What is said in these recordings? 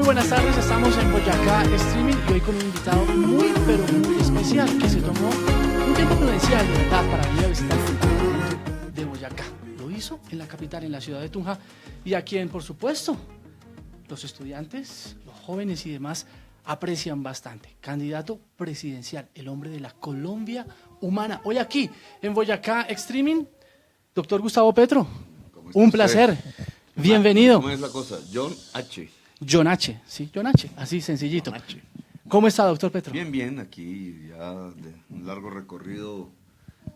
Muy buenas tardes, estamos en Boyacá Streaming y hoy con un invitado muy, pero muy especial que se tomó un tiempo prudencial de verdad para venir a visitar el departamento de Boyacá. Lo hizo en la capital, en la ciudad de Tunja, y a quien, por supuesto, los estudiantes, los jóvenes y demás aprecian bastante. Candidato presidencial, el hombre de la Colombia humana. Hoy aquí, en Boyacá Streaming, doctor Gustavo Petro, un placer. Bienvenido. ¿Cómo es la cosa? John H. John H, sí, John H, así sencillito. John H. ¿Cómo está, doctor Petro? Bien, bien, aquí ya de un largo recorrido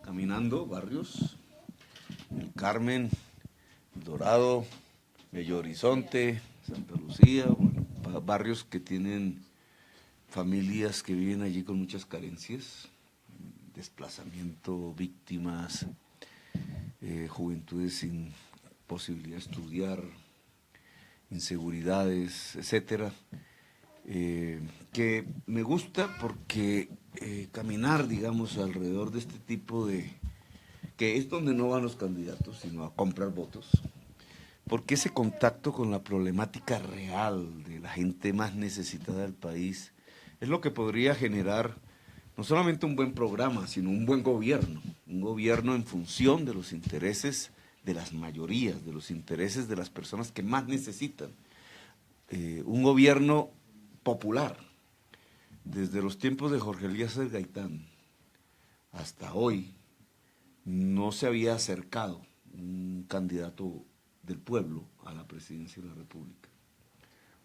caminando barrios, el Carmen, El Dorado, Bello Horizonte, Santa Lucía, bueno, barrios que tienen familias que viven allí con muchas carencias, desplazamiento, víctimas, juventudes sin posibilidad de estudiar, inseguridades, etcétera, que me gusta porque caminar, digamos, alrededor de este tipo de, que es donde no van los candidatos, sino a comprar votos, porque ese contacto con la problemática real de la gente más necesitada del país es lo que podría generar no solamente un buen programa, sino un buen gobierno, un gobierno en función de los intereses de las mayorías, de los intereses de las personas que más necesitan. Un gobierno popular. Desde los tiempos de Jorge Eliezer Gaitán hasta hoy no se había acercado un candidato del pueblo a la presidencia de la República.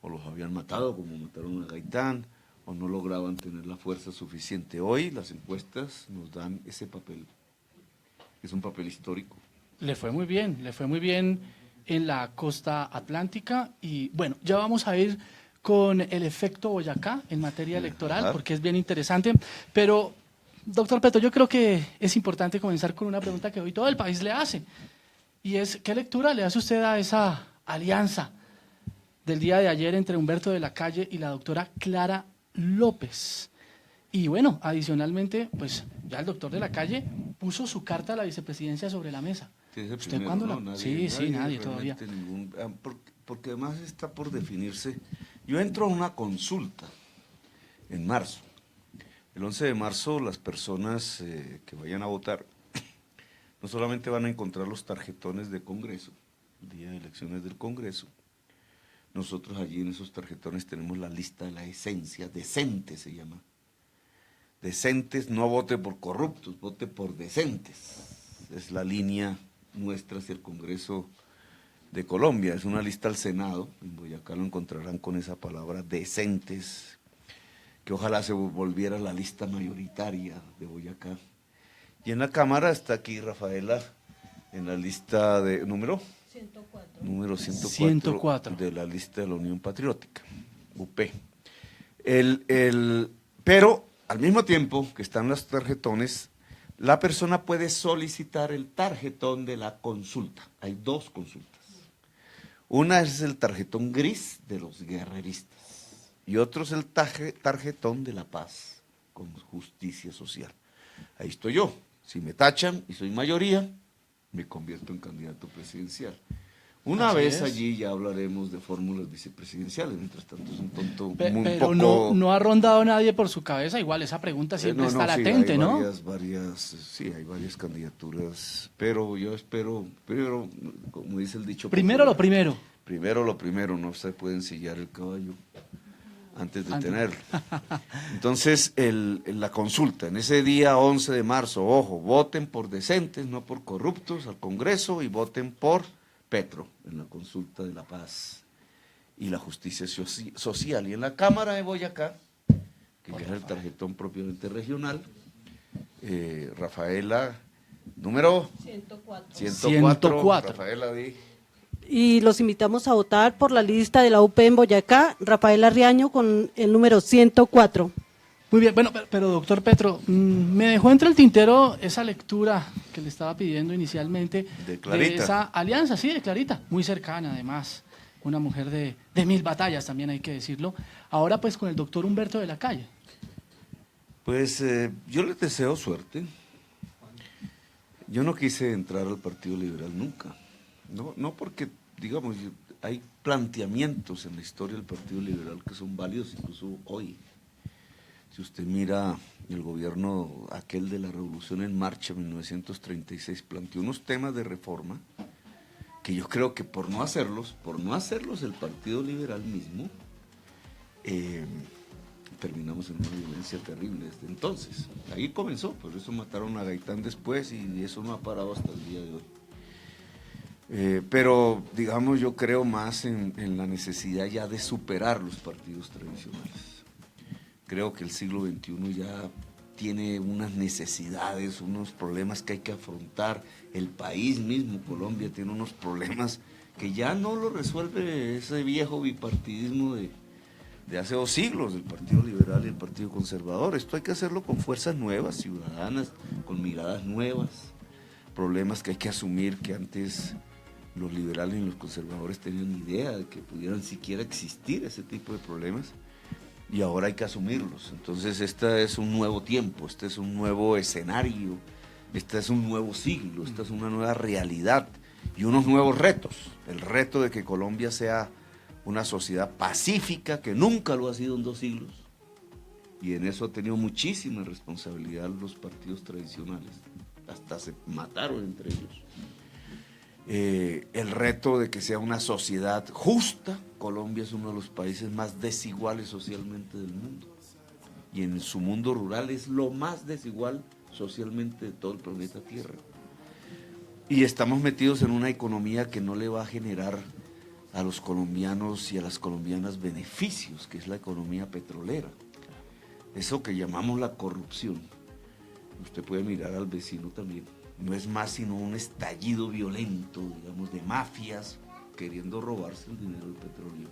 O los habían matado, como mataron a Gaitán, o no lograban tener la fuerza suficiente. Hoy las encuestas nos dan ese papel. Es un papel histórico. Le fue muy bien en la costa atlántica y bueno, ya vamos a ir con el efecto Boyacá en materia electoral porque es bien interesante, pero doctor Petro, yo creo que es importante comenzar con una pregunta que hoy todo el país le hace y es, ¿qué lectura le hace usted a esa alianza del día de ayer entre Humberto de la Calle y la doctora Clara López? Y bueno, adicionalmente, pues ya el doctor de la Calle puso su carta a la vicepresidencia sobre la mesa. ¿Usted primero, cuándo no? la...? Nadie todavía. Porque además está por definirse. Yo entro a una consulta en marzo. El 11 de marzo las personas que vayan a votar no solamente van a encontrar los tarjetones de Congreso, el día de elecciones del Congreso. Nosotros allí en esos tarjetones tenemos la lista de la esencia, decente se llama. Decentes, no vote por corruptos, vote por decentes. Es la línea nuestra hacia el Congreso de Colombia. Es una lista al Senado, en Boyacá lo encontrarán con esa palabra, decentes, que ojalá se volviera la lista mayoritaria de Boyacá. Y en la Cámara está aquí Rafaela, en la lista de, número 104 de la lista de la Unión Patriótica, UP. Pero al mismo tiempo que están los tarjetones, la persona puede solicitar el tarjetón de la consulta. Hay dos consultas. Una es el tarjetón gris de los guerreristas y otro es el tarjetón de la paz con justicia social. Ahí estoy yo. Si me tachan y soy mayoría, me convierto en candidato presidencial. Una vez allí ya hablaremos de fórmulas vicepresidenciales, mientras tanto es un tonto Pero no ha rondado nadie por su cabeza, igual esa pregunta siempre está latente, hay ¿no? Hay varias candidaturas, pero yo espero, primero, como dice el dicho Primero popular, lo primero. Primero lo primero, no se puede ensillar el caballo antes de tenerlo. Entonces, la consulta, en ese día 11 de marzo, ojo, voten por decentes, no por corruptos al Congreso y voten por Petro en la consulta de la paz y la justicia social. Y en la Cámara de Boyacá, que ya es el tarjetón propiamente regional, Rafaela, número 104. Rafaela, di. Y los invitamos a votar por la lista de la UP en Boyacá, Rafaela Riaño con el número 104. Muy bien, bueno, pero doctor Petro, me dejó entre el tintero esa lectura que le estaba pidiendo inicialmente de esa alianza, sí, de Clarita, muy cercana además, una mujer de 1000 batallas también hay que decirlo, ahora pues con el doctor Humberto de la Calle. Pues yo les deseo suerte. Yo no quise entrar al Partido Liberal nunca, no porque, digamos, hay planteamientos en la historia del Partido Liberal que son válidos incluso hoy. Si usted mira el gobierno aquel de la Revolución en Marcha, 1936, planteó unos temas de reforma que yo creo que por no hacerlos el Partido Liberal mismo, terminamos en una violencia terrible desde entonces. Ahí comenzó, por eso mataron a Gaitán después y eso no ha parado hasta el día de hoy. Pero, digamos, yo creo más en la necesidad ya de superar los partidos tradicionales. Creo que el siglo XXI ya tiene unas necesidades, unos problemas que hay que afrontar. El país mismo, Colombia, tiene unos problemas que ya no lo resuelve ese viejo bipartidismo de hace 2 siglos, del Partido Liberal y el Partido Conservador. Esto hay que hacerlo con fuerzas nuevas, ciudadanas, con miradas nuevas, problemas que hay que asumir que antes los liberales y los conservadores tenían idea de que pudieran siquiera existir ese tipo de problemas, y ahora hay que asumirlos. Entonces este es un nuevo tiempo, este es un nuevo escenario, este es un nuevo siglo, esta es una nueva realidad y unos nuevos retos. El reto de que Colombia sea una sociedad pacífica, que nunca lo ha sido en 2 siglos, y en eso ha tenido muchísima responsabilidad los partidos tradicionales, hasta se mataron entre ellos. El reto de que sea una sociedad justa. Colombia es uno de los países más desiguales socialmente del mundo, y en su mundo rural es lo más desigual socialmente de todo el planeta Tierra. Y estamos metidos en una economía que no le va a generar a los colombianos y a las colombianas beneficios, que es la economía petrolera. Eso que llamamos la corrupción. Usted puede mirar al vecino también. No es más sino un estallido violento, digamos, de mafias queriendo robarse el dinero del petróleo.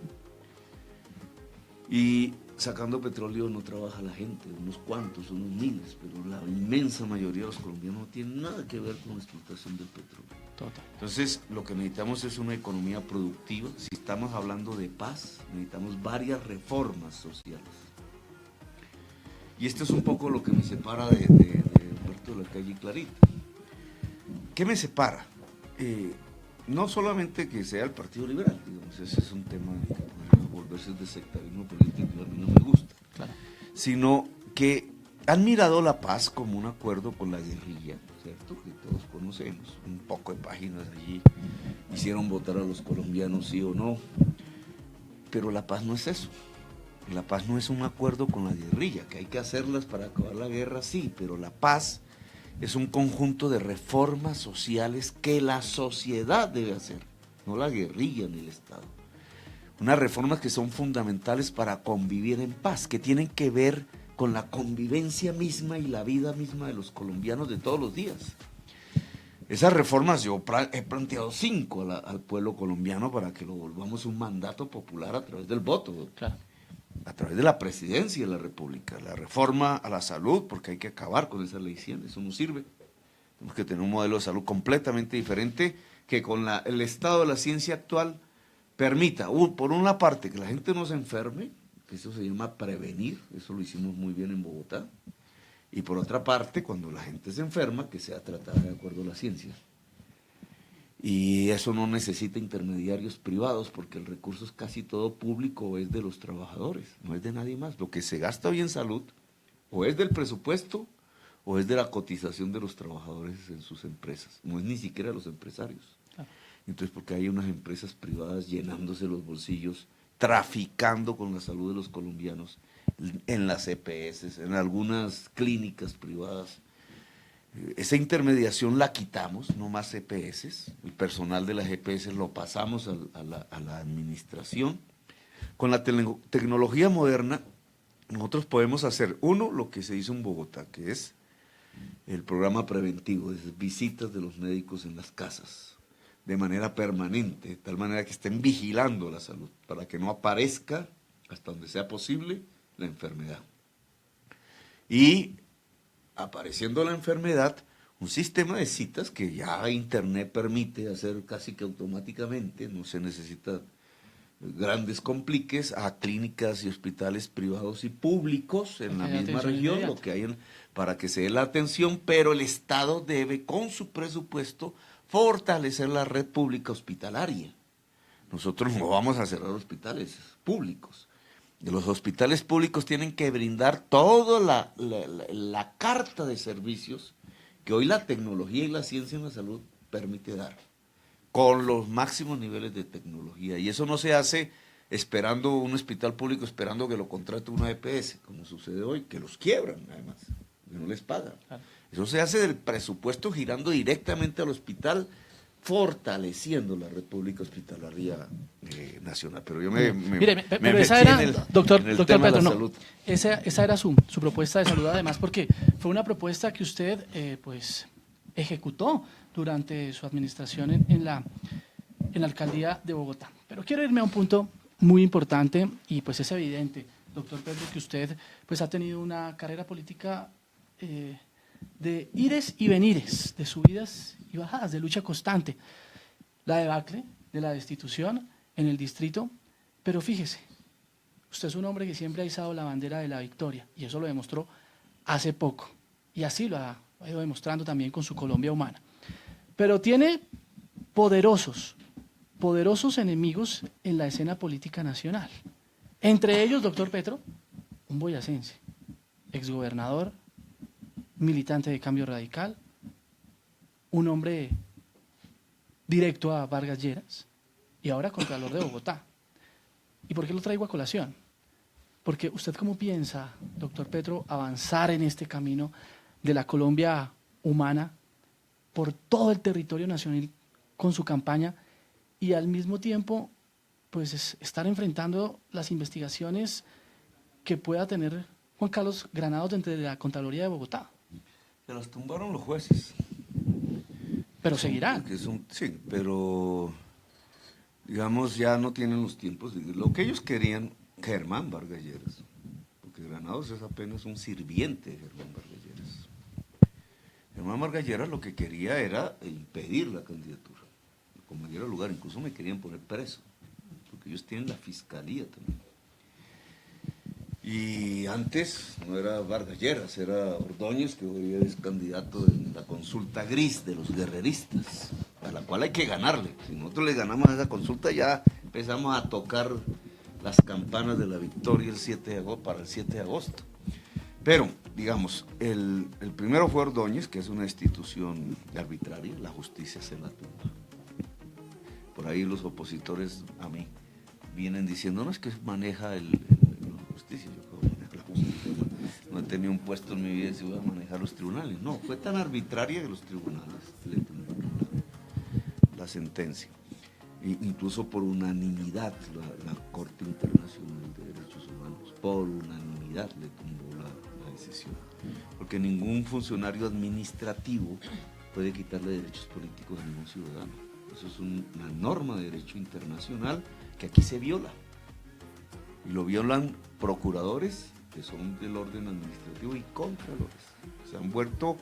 Y sacando petróleo no trabaja la gente, unos cuantos, unos miles, pero la inmensa mayoría de los colombianos no tienen nada que ver con la explotación del petróleo. Total. Entonces, lo que necesitamos es una economía productiva. Si estamos hablando de paz, necesitamos varias reformas sociales. Y esto es un poco lo que me separa de Humberto de la Calle y Clarita. ¿Qué me separa? No solamente que sea el Partido Liberal, digamos, ese es un tema que podría volverse de sectarismo político y a mí no me gusta, Claro. sino que han mirado la paz como un acuerdo con la guerrilla, ¿cierto? Que todos conocemos, un poco de páginas allí, hicieron votar a los colombianos sí o no, pero la paz no es eso. La paz no es un acuerdo con la guerrilla, que hay que hacerlas para acabar la guerra, sí, pero la paz es un conjunto de reformas sociales que la sociedad debe hacer, no la guerrilla ni el Estado. Unas reformas que son fundamentales para convivir en paz, que tienen que ver con la convivencia misma y la vida misma de los colombianos de todos los días. Esas reformas yo he planteado 5 al pueblo colombiano para que lo volvamos un mandato popular a través del voto. Claro. A través de la presidencia de la República, la reforma a la salud, porque hay que acabar con esa ley 100, eso no sirve. Tenemos que tener un modelo de salud completamente diferente que con el estado de la ciencia actual permita, por una parte, que la gente no se enferme, que eso se llama prevenir, eso lo hicimos muy bien en Bogotá, y por otra parte, cuando la gente se enferma, que sea tratada de acuerdo a la ciencia. Y eso no necesita intermediarios privados, porque el recurso es casi todo público, es de los trabajadores, no es de nadie más. Lo que se gasta hoy en salud, o es del presupuesto, o es de la cotización de los trabajadores en sus empresas, no es ni siquiera de los empresarios. Entonces, porque hay unas empresas privadas llenándose los bolsillos, traficando con la salud de los colombianos, en las EPS, en algunas clínicas privadas. Esa intermediación la quitamos, no más EPS, el personal de las EPS lo pasamos a la administración. Con la tecnología moderna, nosotros podemos hacer, uno, lo que se hizo en Bogotá, que es el programa preventivo, es visitas de los médicos en las casas, de manera permanente, de tal manera que estén vigilando la salud, para que no aparezca, hasta donde sea posible, la enfermedad. Y apareciendo la enfermedad, un sistema de citas que ya Internet permite hacer casi que automáticamente, no se necesita grandes compliques, a clínicas y hospitales privados y públicos en la misma región, lo que hay para que se dé la atención, pero el Estado debe, con su presupuesto, fortalecer la red pública hospitalaria. nosotros no vamos a cerrar hospitales públicos. Y los hospitales públicos tienen que brindar toda la carta de servicios que hoy la tecnología y la ciencia en la salud permite dar, con los máximos niveles de tecnología. Y eso no se hace esperando un hospital público, esperando que lo contrate una EPS, como sucede hoy, que los quiebran además, que no les pagan. Claro. Eso se hace del presupuesto girando directamente al hospital, fortaleciendo la República Hospitalaria Nacional. Pero yo me pero esa era, doctor Petro, salud. Esa era su propuesta de salud, además, porque fue una propuesta que usted pues ejecutó durante su administración en la alcaldía de Bogotá. Pero quiero irme a un punto muy importante, y pues es evidente, doctor Petro, que usted pues ha tenido una carrera política de ires y venires, de subidas y bajadas, de lucha constante. La debacle de la destitución en el distrito, pero fíjese, usted es un hombre que siempre ha izado la bandera de la victoria, y eso lo demostró hace poco, y así lo ha ido demostrando también con su Colombia Humana. Pero tiene poderosos enemigos en la escena política nacional. Entre ellos, doctor Petro, un boyacense, exgobernador, militante de Cambio Radical, un hombre directo a Vargas Lleras y ahora Contralor de Bogotá. ¿Y por qué lo traigo a colación? Porque usted, ¿cómo piensa, doctor Petro, avanzar en este camino de la Colombia humana por todo el territorio nacional con su campaña y al mismo tiempo pues estar enfrentando las investigaciones que pueda tener Juan Carlos Granados dentro de la Contraloría de Bogotá? Se las tumbaron los jueces. Pero seguirán. Sí, pero digamos ya no tienen los tiempos. Lo que ellos querían, Germán Vargas Lleras, porque Granados es apenas un sirviente de Germán Vargas Lleras. Germán Vargas Lleras lo que quería era impedir la candidatura. Como diera lugar, incluso me querían poner preso, porque ellos tienen la fiscalía también. Y antes no era Vargas Lleras, era Ordóñez, que hoy es candidato en la consulta gris de los guerreristas, a la cual hay que ganarle. Si nosotros le ganamos a esa consulta, ya empezamos a tocar las campanas de la victoria para el 7 de agosto. Pero, digamos, el primero fue Ordóñez, que es una institución arbitraria, la justicia se la tumba. Por ahí los opositores a mí vienen diciendo, no es que maneja la justicia, yo creo que maneja la justicia. No he tenido un puesto en mi vida si voy a manejar los tribunales. No, fue tan arbitraria que los tribunales le tumbaron la sentencia. Incluso por unanimidad, la Corte Internacional de Derechos Humanos, por unanimidad le tumbó la decisión. Porque ningún funcionario administrativo puede quitarle derechos políticos a ningún ciudadano. Eso es una norma de derecho internacional que aquí se viola. Y lo violan procuradores, que son del orden administrativo, y contralores. Se han vuelto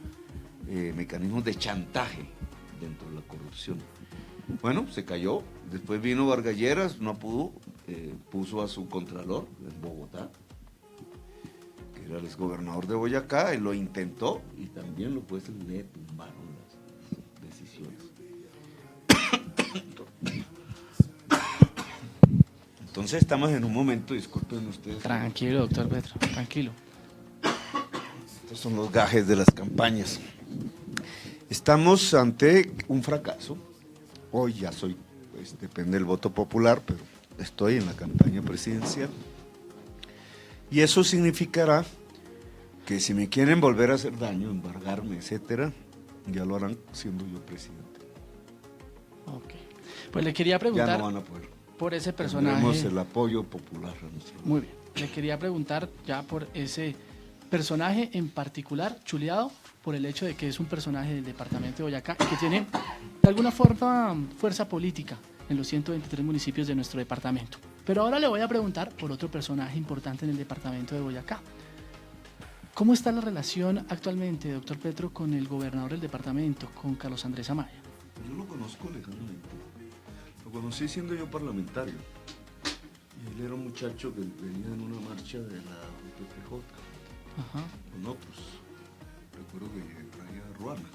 mecanismos de chantaje dentro de la corrupción. Bueno, se cayó. Después vino Vargas Lleras, no pudo, puso a su contralor en Bogotá, que era el exgobernador de Boyacá, él lo intentó y también los jueces le tumbaron las decisiones. Entonces estamos en un momento, disculpen ustedes. Tranquilo, doctor Petro, tranquilo. Estos son los gajes de las campañas. Estamos ante un fracaso. Hoy ya soy, pues depende del voto popular, pero estoy en la campaña presidencial. Y eso significará que si me quieren volver a hacer daño, embargarme, etcétera, ya lo harán siendo yo presidente. Ok. Pues le quería preguntar. Ya no van a poder. Por ese personaje. Tenemos el apoyo popular a nuestro. Muy bien. Le quería preguntar ya por ese personaje en particular, chuleado por el hecho de que es un personaje del departamento de Boyacá y que tiene de alguna forma fuerza política en los 123 municipios de nuestro departamento. Pero ahora le voy a preguntar por otro personaje importante en el departamento de Boyacá. ¿Cómo está la relación actualmente, doctor Petro, con el gobernador del departamento, con Carlos Andrés Amaya? Yo lo conozco legalmente. Lo conocí siendo yo parlamentario. Y él era un muchacho que venía en una marcha de la UPPJ. Ajá. Con otros. Recuerdo que traía a Ruana.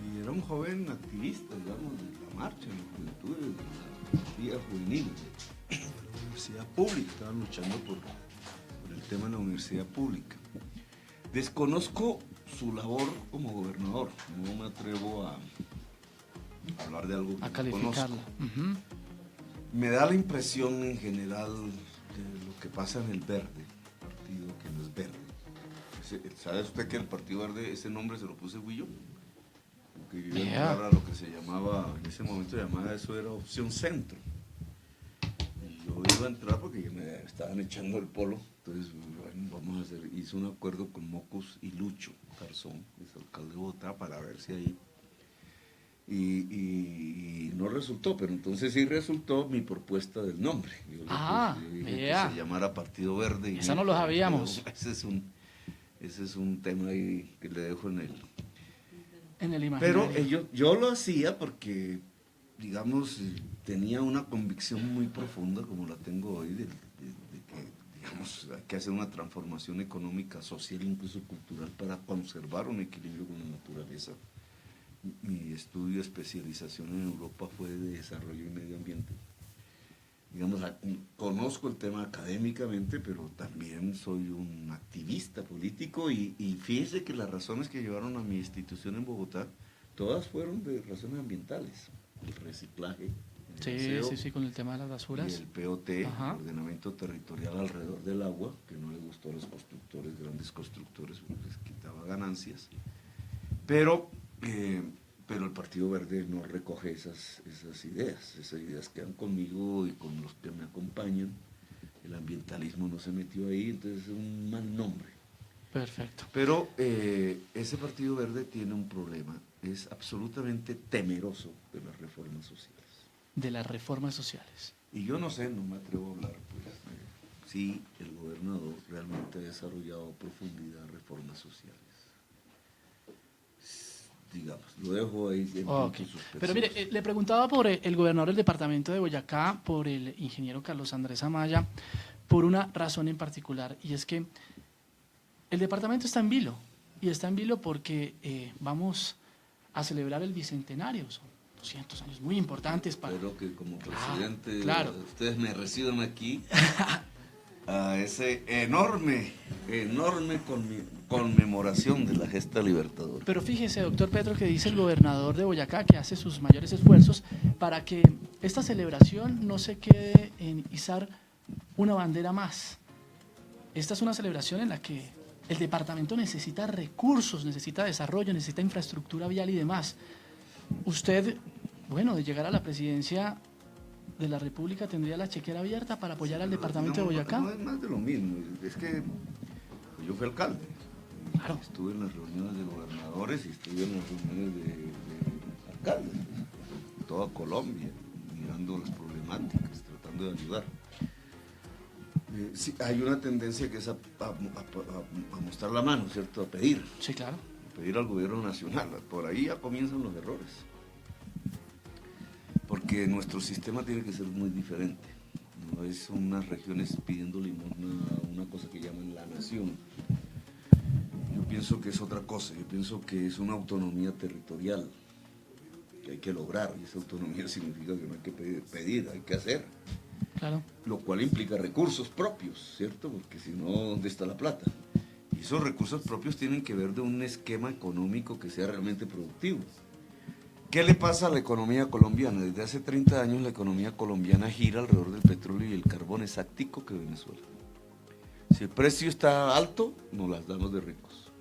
Y era un joven activista, digamos, de la marcha, de la juventud, Liga Juvenil, de la universidad pública, estaban luchando por el tema de la universidad pública. Desconozco su labor como gobernador, no me atrevo a hablar de algo que A no calificarla. conozco. Me da la impresión en general de lo que pasa en el Verde, partido que no es verde. ¿Sabe usted que el Partido Verde, ese nombre se lo puse Huillo? Porque yo iba a entrar a lo que se llamaba, en ese momento llamaba, eso era Opción Centro. Y yo iba a entrar porque me estaban echando el polo. Entonces, bueno, vamos a hacer, hice un acuerdo con Mocus y Lucho Garzón, que es alcalde de Bogotá, para ver si ahí. Y no resultó, pero entonces sí resultó mi propuesta del nombre. Yo dije que se llamara Partido Verde. Y esa no lo sabíamos. Ese es un tema ahí que le dejo en el imaginario. Pero yo lo hacía porque, digamos, tenía una convicción muy profunda, como la tengo hoy, de que, digamos, hay que hacer una transformación económica, social, incluso cultural, para conservar un equilibrio con la naturaleza. Mi estudio de especialización en Europa fue de desarrollo y medio ambiente. Digamos, conozco el tema académicamente, pero también soy un activista político y fíjese que las razones que llevaron a mi institución en Bogotá, todas fueron de razones ambientales. El reciclaje, sí, con el tema de las basuras. Y el POT, el ordenamiento territorial alrededor del agua, que no le gustó a los constructores, grandes constructores, porque les quitaba ganancias. Pero el Partido Verde no recoge esas ideas quedan conmigo y con los que me acompañan. El ambientalismo no se metió ahí, entonces es un mal nombre. Perfecto. Pero ese Partido Verde tiene un problema, es absolutamente temeroso de las reformas sociales. De las reformas sociales. Y yo no sé, no me atrevo a hablar, pues, si el gobernador realmente ha desarrollado a profundidad reformas sociales. Digamos, lo dejo ahí en puntos suspensivos. Pero mire, le preguntaba por el gobernador del departamento de Boyacá, por el ingeniero Carlos Andrés Amaya, por una razón en particular, y es que el departamento está en vilo, y está en vilo porque vamos a celebrar el bicentenario, son 200 años muy importantes para... Espero que como presidente, ustedes me reciban aquí a ese enorme conmemoración de la gesta libertadora. Pero fíjese, doctor Petro, que dice el gobernador de Boyacá que hace sus mayores esfuerzos para que esta celebración no se quede en izar una bandera más. Esta es una celebración en la que el departamento necesita recursos, necesita desarrollo, necesita infraestructura vial y demás. Usted, bueno, de llegar a la presidencia de la República, ¿tendría la chequera abierta para apoyar al departamento de Boyacá? No, es más de lo mismo, es que yo fui alcalde. Claro. Estuve en las reuniones de gobernadores y estuve en las reuniones de alcaldes, en toda Colombia, mirando las problemáticas, tratando de ayudar. Sí, hay una tendencia que es a mostrar la mano, ¿cierto? A pedir. Sí, claro. A pedir al gobierno nacional. Por ahí ya comienzan los errores. Porque nuestro sistema tiene que ser muy diferente. No es unas regiones pidiendo limosna a una cosa que llaman la nación. Yo pienso que es otra cosa. Yo pienso que es una autonomía territorial que hay que lograr. Y esa autonomía significa que no hay que pedir, hay que hacer. Claro. Lo cual implica recursos propios, ¿cierto? Porque si no, ¿dónde está la plata? Y esos recursos propios tienen que ver de un esquema económico que sea realmente productivo. ¿Qué le pasa a la economía colombiana? Desde hace 30 años la economía colombiana gira alrededor del petróleo y el carbón, es áctico que Venezuela. Si el precio está alto, nos las damos de ricos.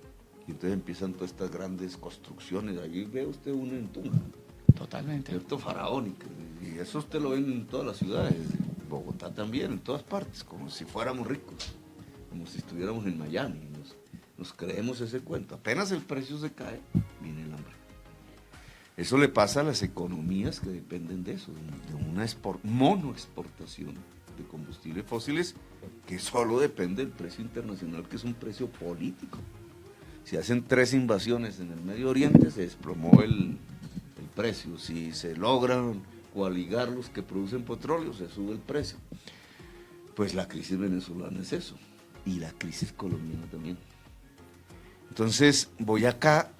Y entonces empiezan todas estas grandes construcciones. Allí ve usted una en Tunja. Totalmente. ¿Cierto? Faraónica. Y eso usted lo ve en todas las ciudades. Bogotá también, en todas partes, como si fuéramos ricos. Como si estuviéramos en Miami. Nos creemos ese cuento. Apenas el precio se cae, viene el hambre. Eso le pasa a las economías que dependen de eso, de una monoexportación de combustibles fósiles que solo depende del precio internacional, que es un precio político. Si hacen 3 invasiones en el Medio Oriente, se desplomó el precio. Si se logran coaligar los que producen petróleo, se sube el precio. Pues la crisis venezolana es eso, y la crisis colombiana también. Entonces, Boyacá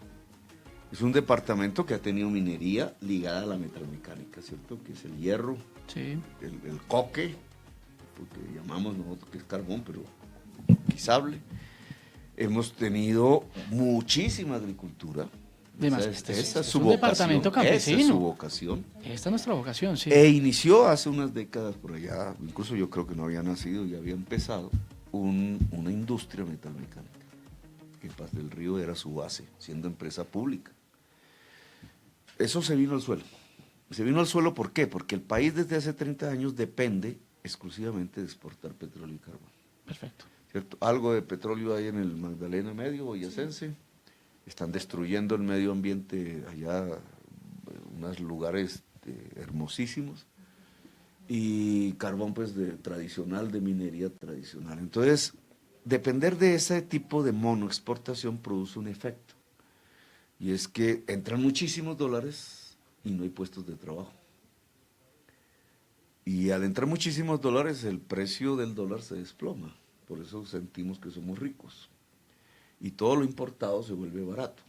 Es un departamento que ha tenido minería ligada a la metalmecánica, ¿cierto? Que es el hierro, Sí. el coque, porque llamamos nosotros que es carbón, pero sable. Hemos tenido muchísima agricultura. Esa es su un departamento vocación. campesino. Esa es su vocación. Esta es nuestra vocación, sí. E inició hace unas décadas por allá, incluso yo creo que no había nacido y había empezado, una industria metalmecánica. Que Paz del Río era su base, siendo empresa pública. Eso se vino al suelo. Se vino al suelo, ¿por qué? Porque el país desde hace 30 años depende exclusivamente de exportar petróleo y carbón. Perfecto. ¿Cierto? Algo de petróleo hay en el Magdalena Medio, boyacense. Están destruyendo el medio ambiente allá, unos lugares hermosísimos. Y carbón, pues, tradicional, de minería tradicional. Entonces, depender de ese tipo de monoexportación produce un efecto. Y es que entran muchísimos dólares y no hay puestos de trabajo. Y al entrar muchísimos dólares, el precio del dólar se desploma. Por eso sentimos que somos ricos. Y todo lo importado se vuelve barato.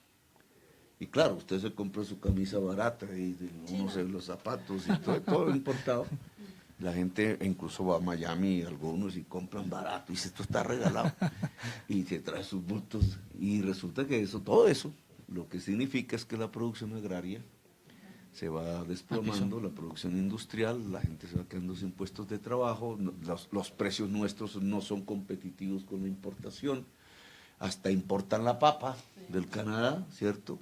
Y claro, usted se compra su camisa barata y uno se los zapatos y todo lo importado. La gente incluso va a Miami, algunos, y compran barato. Y dice, esto está regalado. Y se trae sus bultos. Y resulta que todo eso, lo que significa es que la producción agraria se va desplomando, la producción industrial, la gente se va quedando sin puestos de trabajo, los precios nuestros no son competitivos con la importación, hasta importan la papa del Canadá, ¿cierto?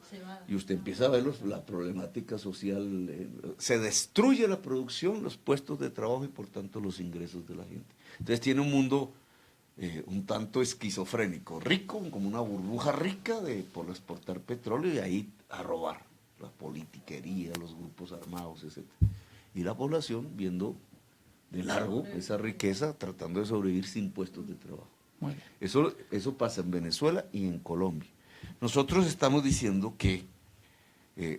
Y usted empieza a ver la problemática social, se destruye la producción, los puestos de trabajo y por tanto los ingresos de la gente. Entonces tiene un mundo un tanto esquizofrénico, rico, como una burbuja rica por exportar petróleo y ahí a robar. La politiquería, los grupos armados, etc. Y la población viendo de largo esa riqueza, tratando de sobrevivir sin puestos de trabajo. Muy bien. Eso pasa en Venezuela y en Colombia. Nosotros estamos diciendo que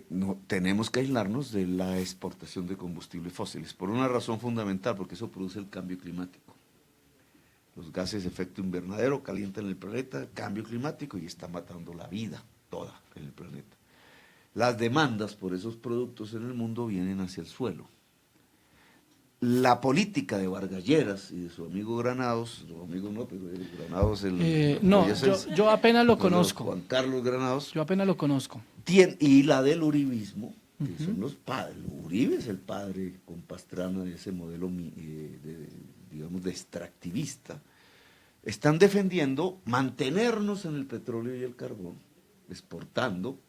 no, tenemos que aislarnos de la exportación de combustibles fósiles, por una razón fundamental, porque eso produce el cambio climático. Los gases de efecto invernadero calientan el planeta, cambio climático, y está matando la vida toda en el planeta. Las demandas por esos productos en el mundo vienen hacia el suelo. La política de Vargas Lleras y de su amigo Granados, su amigo no, pero Granados no, yo apenas lo conozco. Juan Carlos Granados. Yo apenas lo conozco. Y la del uribismo, que son los padres. Uribe es el padre con Pastrana de ese modelo, digamos, de extractivista. Están defendiendo mantenernos en el petróleo y el carbón, exportando,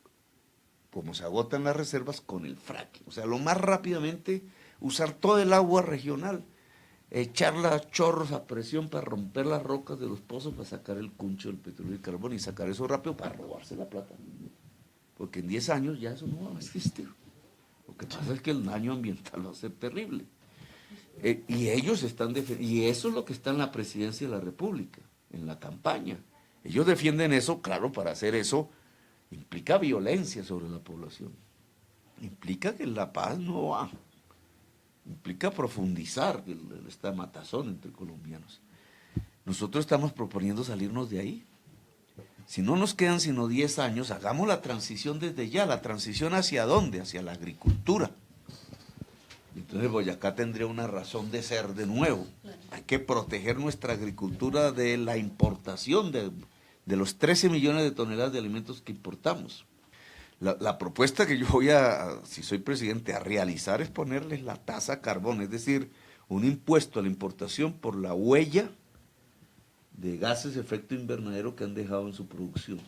como se agotan las reservas, con el fracking. O sea, lo más rápidamente usar todo el agua regional, echarla a chorros a presión para romper las rocas de los pozos para sacar el cuncho del petróleo y el carbón y sacar eso rápido para robarse la plata. Porque en 10 años ya eso no va a existir. Lo que pasa es que el daño ambiental va a ser terrible. Y ellos están defendiendo, y eso es lo que está en la presidencia de la República, en la campaña. Ellos defienden eso, claro, para hacer eso implica violencia sobre la población. Implica que la paz no va. Implica profundizar esta matazón entre colombianos. Nosotros estamos proponiendo salirnos de ahí. Si no nos quedan sino 10 años, hagamos la transición desde ya. ¿La transición hacia dónde? Hacia la agricultura. Entonces Boyacá tendría una razón de ser de nuevo. Hay que proteger nuestra agricultura de la importación de los 13 millones de toneladas de alimentos que importamos. La propuesta que yo voy si soy presidente, a realizar es ponerles la tasa carbón, es decir, un impuesto a la importación por la huella de gases de efecto invernadero que han dejado en su producción.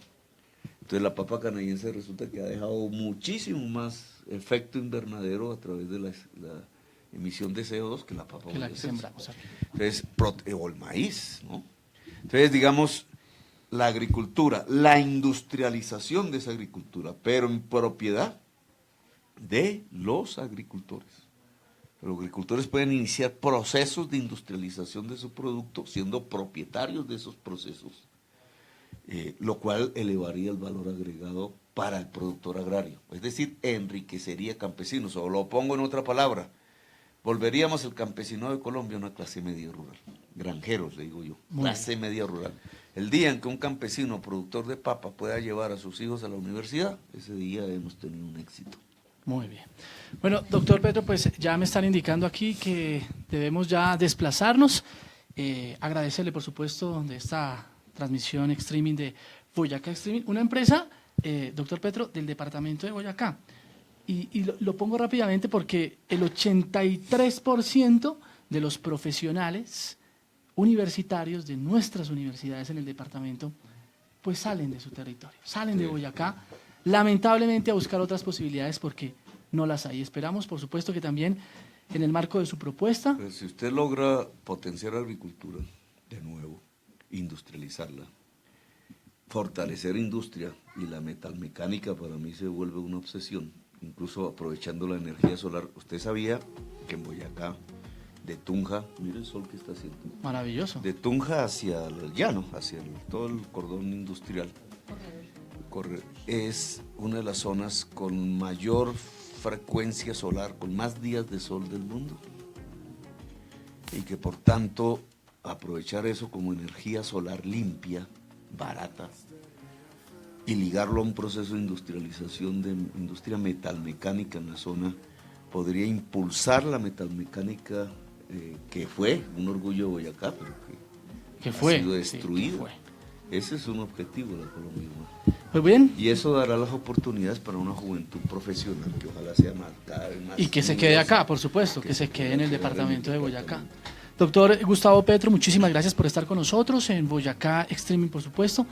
Entonces la papa canadiense resulta que ha dejado muchísimo más efecto invernadero a través de la emisión de CO2 que la papa boyacense. Entonces, o el maíz, ¿no? Entonces, digamos, la agricultura, la industrialización de esa agricultura, pero en propiedad de los agricultores. Los agricultores pueden iniciar procesos de industrialización de su producto siendo propietarios de esos procesos, lo cual elevaría el valor agregado para el productor agrario, es decir, enriquecería campesinos. O lo pongo en otra palabra, Volveríamos el campesinado de Colombia a una clase media rural. Granjeros, le digo yo. Clase media rural. El día en que un campesino productor de papa pueda llevar a sus hijos a la universidad, ese día hemos tenido un éxito. Muy bien. Bueno, doctor Petro, pues ya me están indicando aquí que debemos ya desplazarnos. Agradecerle, por supuesto, de esta transmisión streaming de Boyacá Streaming, una empresa, doctor Petro, del departamento de Boyacá. Y lo pongo rápidamente porque el 83% de los profesionales universitarios de nuestras universidades en el departamento, pues salen de su territorio, salen de Boyacá, lamentablemente a buscar otras posibilidades porque no las hay. Esperamos, por supuesto, que también en el marco de su propuesta. Pues si usted logra potenciar la agricultura de nuevo, industrializarla, fortalecer industria, y la metalmecánica para mí se vuelve una obsesión, incluso aprovechando la energía solar. Usted sabía que en Boyacá, de Tunja, mire el sol que está haciendo. Maravilloso. De Tunja hacia el llano, hacia todo el cordón industrial, es una de las zonas con mayor frecuencia solar, con más días de sol del mundo. Y que por tanto, aprovechar eso como energía solar limpia, barata, y ligarlo a un proceso de industrialización de industria metalmecánica en la zona, podría impulsar la metalmecánica que fue un orgullo de Boyacá, pero que ha sido destruido. Sí, ese es un objetivo de la Colombia. Pues bien. Y eso dará las oportunidades para una juventud profesional que ojalá sea más, cada vez más. Y que se quede acá, por supuesto, que se quede en el departamento de Boyacá. Doctor Gustavo Petro, muchísimas gracias por estar con nosotros en Boyacá Streaming, por supuesto.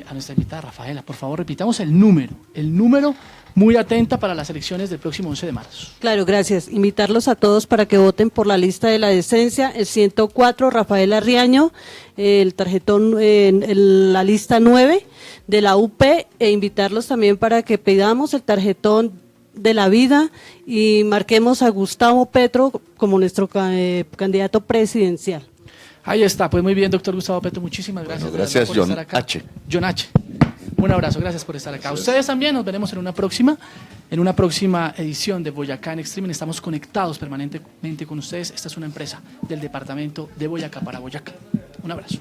A nuestra invitada Rafaela, por favor, repitamos el número muy atenta para las elecciones del próximo 11 de marzo. Claro, gracias. Invitarlos a todos para que voten por la lista de la decencia, el 104, Rafaela Riaño, el tarjetón en la lista 9 de la UP, e invitarlos también para que pidamos el tarjetón de la vida y marquemos a Gustavo Petro como nuestro candidato presidencial. Ahí está, pues muy bien, doctor Gustavo Petro, muchísimas gracias. Bueno, gracias, por John estar acá. H. John H. Un abrazo, gracias por estar acá. Ustedes también, nos veremos en una próxima edición de Boyacá en Streaming. Estamos conectados permanentemente con ustedes. Esta es una empresa del departamento de Boyacá para Boyacá. Un abrazo.